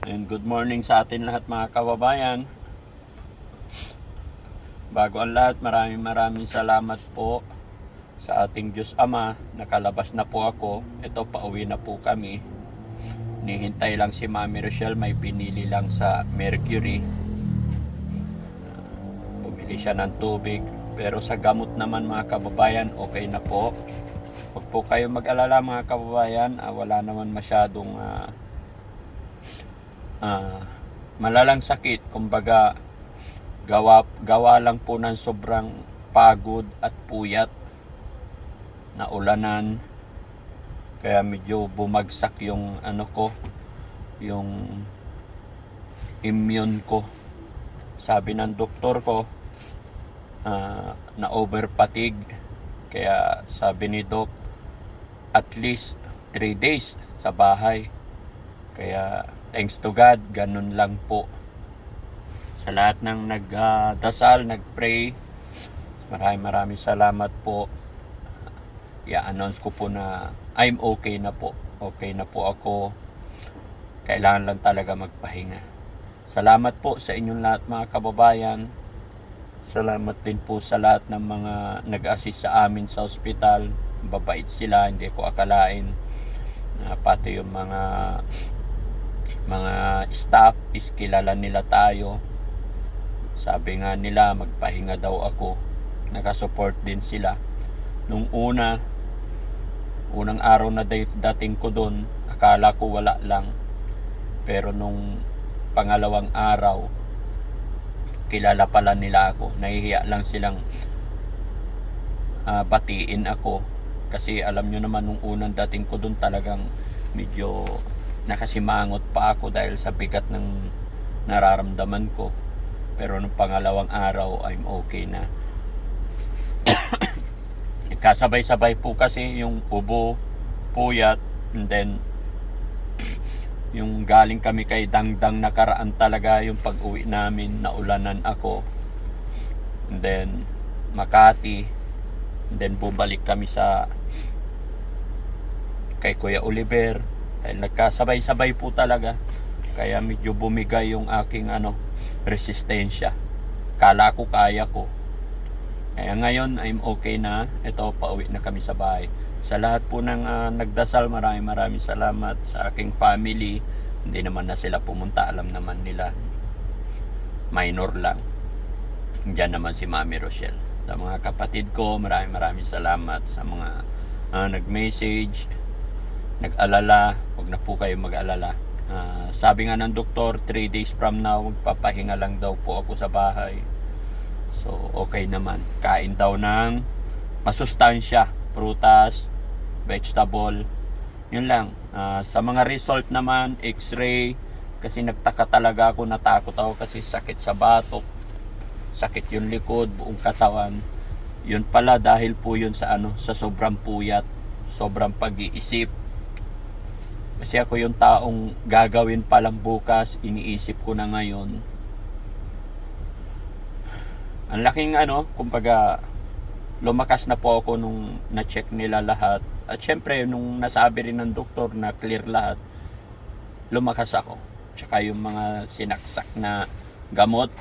And good morning sa atin lahat mga kababayan. Bago ang lahat, maraming salamat po sa ating Diyos Ama. Nakalabas na po ako. Ito, pauwi na po kami. Nihintay lang si Mami Rochelle, may pinili lang sa Mercury. Bumili siya ng tubig. Pero sa gamot naman mga kababayan, okay na po. Huwag po kayo mag-alala mga kababayan. Wala naman masyadong malalang sakit. Kumbaga, gawa lang po ng sobrang pagod at puyat na ulanan, kaya medyo bumagsak yung yung immune ko. Sabi ng doktor ko, na over fatigue, kaya sabi ni doc at least 3 days sa bahay. Kaya thanks to God, ganun lang po. Sa lahat ng nagdasal, nagpray, maraming salamat po. I-announce ko po na I'm okay na po. Okay na po ako. Kailangan lang talaga magpahinga. Salamat po sa inyong lahat mga kababayan. Salamat din po sa lahat ng mga nag-assist sa amin sa ospital. Babait sila, hindi ko akalain. Pati yung mga staff is kilala nila tayo. Sabi nga nila magpahinga daw ako. Nakasupport din sila. Nung unang araw na dating ko doon, akala ko wala lang. Pero nung pangalawang araw, kilala pala nila ako. Nahihiya lang silang batiin ako. Kasi alam nyo naman nung unang dating ko doon talagang medyo nakasimangot pa ako dahil sa bigat ng nararamdaman ko. Pero nung pangalawang araw, I'm okay na. Kasabay-sabay po kasi yung ubo, puyat, and then yung galing kami kay Dangdang nakaraan talaga yung pag-uwi namin, naulanan ako. And then Makati, and then bumalik kami kay Kuya Oliver. Dahil nagkasabay-sabay po talaga. Kaya medyo bumigay yung aking resistensya. Kala ko kaya ko. Kaya ngayon I'm okay na. Ito, pauwi na kami sa bahay. Sa lahat po ng nagdasal, maraming salamat sa aking family. Hindi naman na sila pumunta, alam naman nila. Minor lang. Diyan naman si Mami Rochelle. Sa mga kapatid ko, maraming salamat. Sa mga nag-message, nag-alala, huwag na po kayo mag-alala. Sabi nga ng doktor, 3 days from now, magpapahinga lang daw po ako sa bahay. So, okay naman. Kain daw ng masustansya, prutas, vegetable. Yun lang. Sa mga result naman, x-ray, kasi nagtaka talaga ako, natakot ako kasi sakit sa batok, sakit yung likod, buong katawan. Yun pala dahil po yun sa sa sobrang puyat, sobrang pag-iisip. Kasi ako yung taong gagawin palang bukas, iniisip ko na ngayon. Ang laking kumbaga, lumakas na po ako nung na-check nila lahat. At syempre, nung nasabi rin ng doktor na clear lahat, lumakas ako. Tsaka yung mga sinaksak na gamot,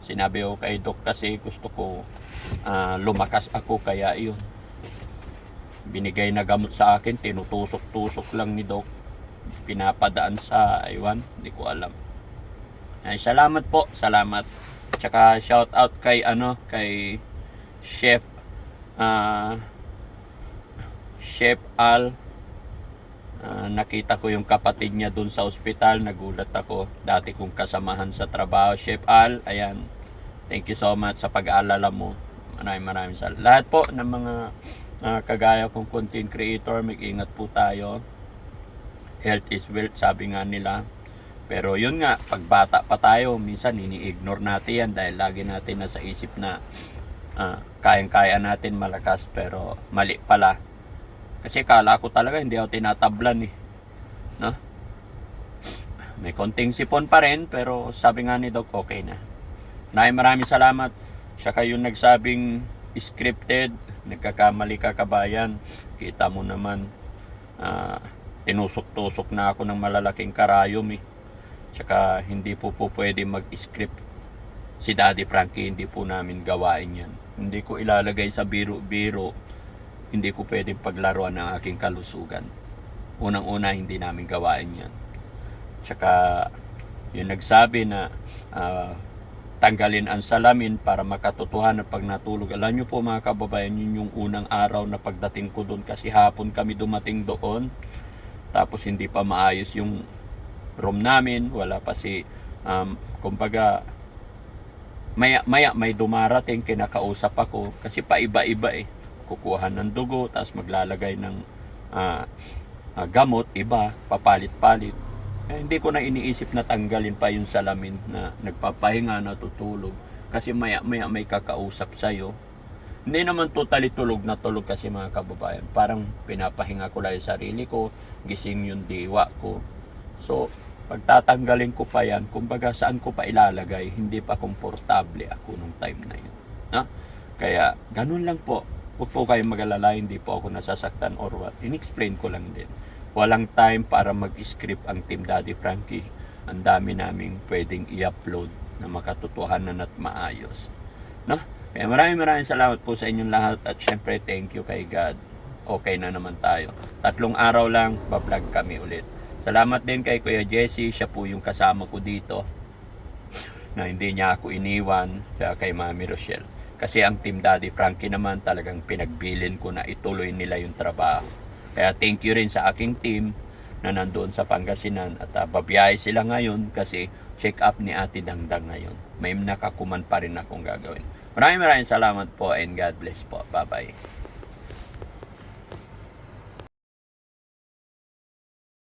sinabi ko kay Doc kasi gusto ko lumakas ako, kaya yun. Binigay na gamot sa akin, tinutusok-tusok lang ni Doc. Pinapadaan sa iwan, hindi ko alam. Ay, salamat po, salamat. Tsaka shout out kay Chef Chef Al. Nakita ko yung kapatid niya dun sa ospital, nagulat ako. Dati kong kasamahan sa trabaho. Chef Al, ayan. Thank you so much sa pag-aalala mo. Maraming salamat. Lahat po ng mga kagaya kong content creator, mag-ingat po tayo. Health is wealth, sabi nga nila. Pero yun nga, pag bata pa tayo, minsan ini-ignore natin yan dahil lagi natin nasa isip na kayang-kaya natin malakas, pero mali pala. Kasi kala ko talaga hindi ako tinatablan no? May konting sipon pa rin, pero sabi nga ni Doc, okay na. Maraming salamat. Siya yung nagsabing scripted, nagkakamali ka kabayan. Kita mo naman, tinusok-tusok na ako ng malalaking karayom Tsaka hindi po pwede mag-script si Daddy Frankie, hindi po namin gawain yan. Hindi ko ilalagay sa biro-biro, hindi ko pwedeng paglaruan ng aking kalusugan. Unang-una, hindi namin gawain yan. Tsaka yung nagsabi na tanggalin ang salamin para makatotohanan pag natulog. Alam nyo po mga kababayan, yun yung unang araw na pagdating ko doon, kasi hapon kami dumating doon. Tapos hindi pa maayos yung room namin, wala pa si kumbaga maya may dumarating, kinakausap ako kasi paiba-iba kukuha ng dugo, tapos maglalagay ng gamot, iba, papalit-palit. Hindi ko na iniisip na tanggalin pa yung salamin na nagpapahinga, natutulog, kasi maya may kakausap sa'yo. Hindi naman totally tulog na tulog kasi mga kababayan, parang pinapahinga ko lang yung sarili ko, gising yung diwa ko. So pagtatanggalin ko pa yan, kumbaga saan ko pa ilalagay, hindi pa komportable ako nung time na yun. Kaya ganun lang po. Huwag po kayong mag-alala, hindi po ako nasasaktan or what. In-explain ko lang din. Walang time para mag-script ang Team Daddy Frankie. Ang dami naming pwedeng i-upload na makatotohanan at maayos. Kaya maraming salamat po sa inyong lahat, at syempre thank you kay God. Okay na naman tayo. 3 araw lang, bablog kami ulit. Salamat din kay Kuya Jesse, siya po yung kasama ko dito na hindi niya ako iniwan, kaya kay Mami Rochelle. Kasi ang Team Daddy Frankie naman talagang pinagbilin ko na ituloy nila yung trabaho. Kaya thank you rin sa aking team na nandoon sa Pangasinan, at babiyahe sila ngayon kasi check up ni Ate Dangdang ngayon. May nakakuman pa rin akong gagawin. Maraming salamat po, and God bless po. Bye-bye.